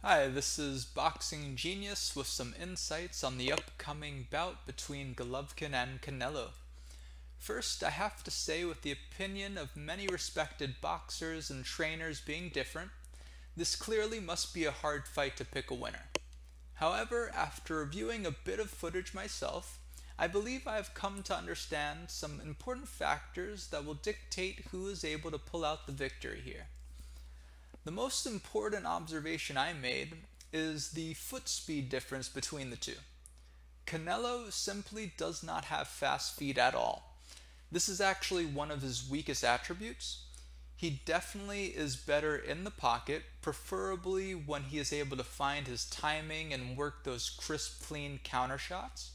Hi, this is Boxing Genius with some insights on the upcoming bout between Golovkin and Canelo. First, I have to say, with the opinion of many respected boxers and trainers being different, this clearly must be a hard fight to pick a winner. However, after reviewing a bit of footage myself, I believe I have come to understand some important factors that will dictate who is able to pull out the victory here. The most important observation I made is the foot speed difference between the two. Canelo simply does not have fast feet at all. This is actually one of his weakest attributes. He definitely is better in the pocket, preferably when he is able to find his timing and work those crisp, clean counter shots.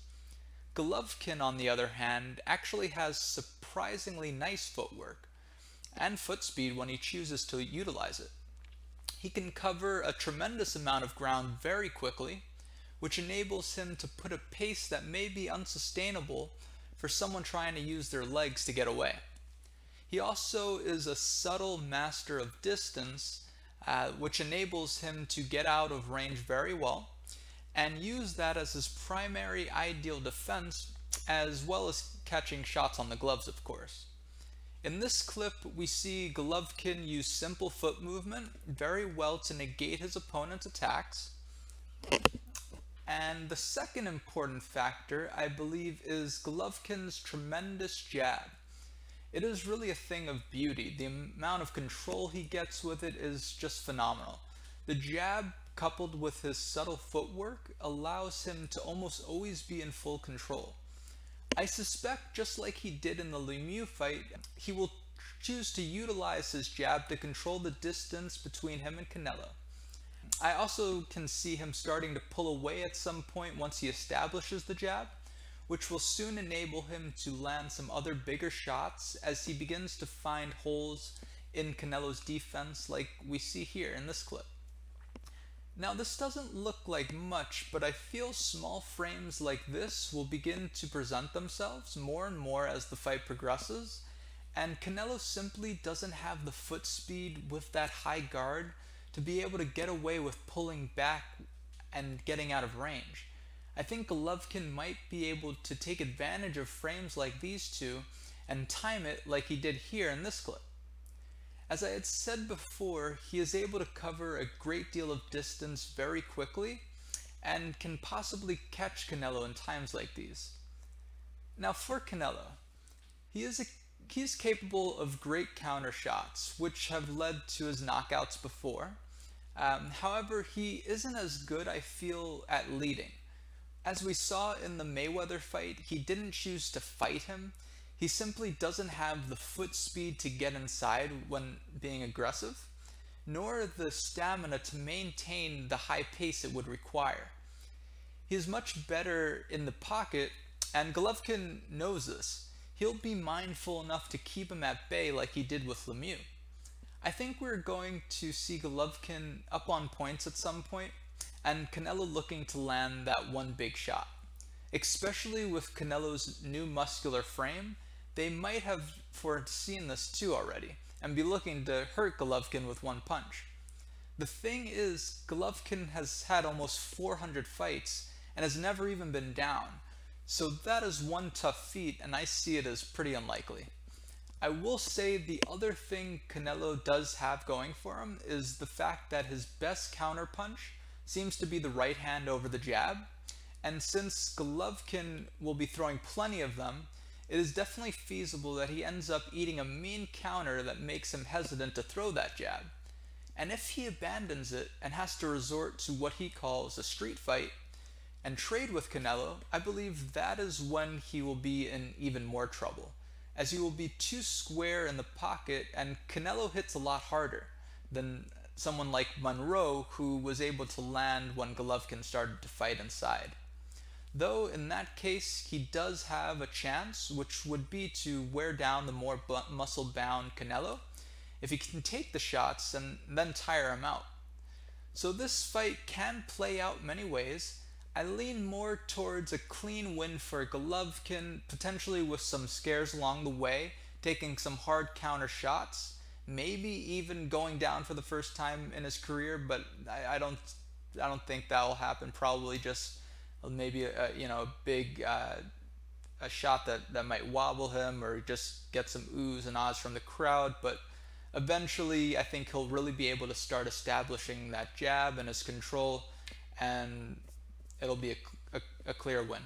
Golovkin, on the other hand, actually has surprisingly nice footwork and foot speed when he chooses to utilize it. He can cover a tremendous amount of ground very quickly, which enables him to put a pace that may be unsustainable for someone trying to use their legs to get away. He also is a subtle master of distance, which enables him to get out of range very well and use that as his primary ideal defense, as well as catching shots on the gloves, of course. In this clip, we see Golovkin use simple foot movement very well to negate his opponent's attacks. And the second important factor, I believe, is Golovkin's tremendous jab. It is really a thing of beauty. The amount of control he gets with it is just phenomenal. The jab, coupled with his subtle footwork, allows him to almost always be in full control. I suspect, just like he did in the Lemieux fight, he will choose to utilize his jab to control the distance between him and Canelo. I also can see him starting to pull away at some point once he establishes the jab, which will soon enable him to land some other bigger shots as he begins to find holes in Canelo's defense, like we see here in this clip. Now, this doesn't look like much, but I feel small frames like this will begin to present themselves more and more as the fight progresses, and Canelo simply doesn't have the foot speed with that high guard to be able to get away with pulling back and getting out of range. I think Golovkin might be able to take advantage of frames like these two and time it like he did here in this clip. As I had said before, he is able to cover a great deal of distance very quickly and can possibly catch Canelo in times like these. Now, for Canelo, he is capable of great counter shots, which have led to his knockouts before. However, he isn't as good, I feel, at leading. As we saw in the Mayweather fight, he didn't choose to fight him. He simply doesn't have the foot speed to get inside when being aggressive, nor the stamina to maintain the high pace it would require. He is much better in the pocket, and Golovkin knows this. He'll be mindful enough to keep him at bay like he did with Lemieux. I think we're going to see Golovkin up on points at some point, and Canelo looking to land that one big shot. Especially with Canelo's new muscular frame, they might have foreseen this too already, and be looking to hurt Golovkin with one punch. The thing is, Golovkin has had almost 400 fights, and has never even been down, so that is one tough feat, and I see it as pretty unlikely. I will say the other thing Canelo does have going for him is the fact that his best counterpunch seems to be the right hand over the jab, and since Golovkin will be throwing plenty of them, it is definitely feasible that he ends up eating a mean counter that makes him hesitant to throw that jab. And if he abandons it and has to resort to what he calls a street fight and trade with Canelo, I believe that is when he will be in even more trouble, as he will be too square in the pocket, and Canelo hits a lot harder than someone like Monroe, who was able to land when Golovkin started to fight inside. Though in that case, he does have a chance, which would be to wear down the more muscle-bound Canelo, if he can take the shots and then tire him out. So this fight can play out many ways. I lean more towards a clean win for Golovkin, potentially with some scares along the way, taking some hard counter shots, maybe even going down for the first time in his career, but I don't I don't think that will happen. Probably just maybe a big a shot that might wobble him or just get some oohs and ahs from the crowd. But eventually, I think he'll really be able to start establishing that jab and his control, and it'll be a clear win.